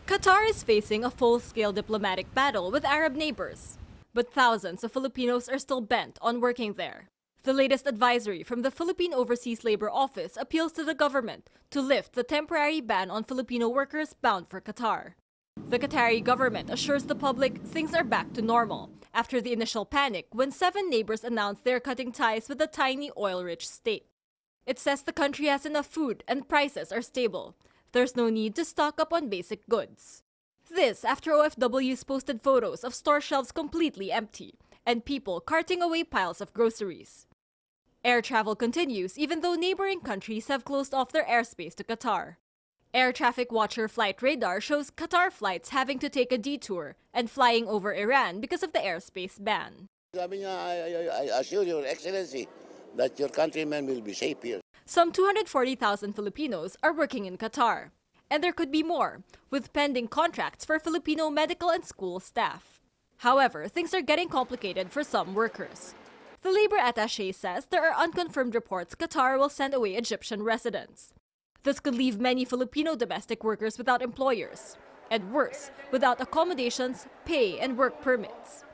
Qatar is facing a full-scale diplomatic battle with Arab neighbors, but thousands of Filipinos are still bent on working there. The latest advisory from the Philippine Overseas Labor Office appeals to the government to lift the temporary ban on Filipino workers bound for Qatar. The Qatari government assures the public things are back to normal after the initial panic when 7 neighbors announced they are cutting ties with the tiny oil-rich state. It says the country has enough food and prices are stable. There's no need to stock up on basic goods. This after OFWs posted photos of store shelves completely empty and people carting away piles of groceries. Air travel continues even though neighboring countries have closed off their airspace to Qatar. Air traffic watcher flight radar shows Qatar flights having to take a detour and flying over Iran because of the airspace ban. Sabi niya, I assure Your Excellency that your countrymen will be safe here. Some 240,000 Filipinos are working in Qatar, and there could be more, with pending contracts for Filipino medical and school staff. However, things are getting complicated for some workers. The labor attaché says there are unconfirmed reports Qatar will send away Egyptian residents. This could leave many Filipino domestic workers without employers, and worse, without accommodations, pay, and work permits.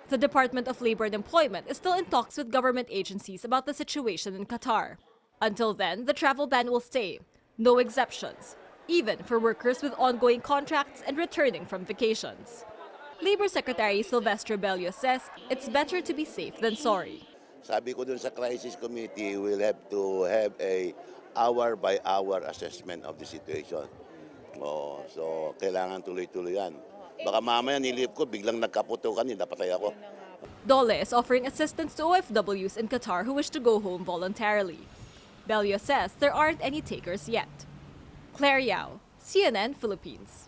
The Department of Labor and Employment is still in talks with government agencies about the situation in Qatar. Until then, the travel ban will stay. No exceptions, even for workers with ongoing contracts and returning from vacations. Labor Secretary Silvestre Bello says it's better to be safe than sorry. Sabi ko dun sa crisis committee, we'll have to have a hour-by-hour assessment of the situation. So, kailangan tuloy-tuloy yan. Baka mamaya nilip ko, biglang nagkaputukan, napatay ako. Dole is offering assistance to OFWs in Qatar who wish to go home voluntarily. Bello says there aren't any takers yet. Claire Yao, CNN Philippines.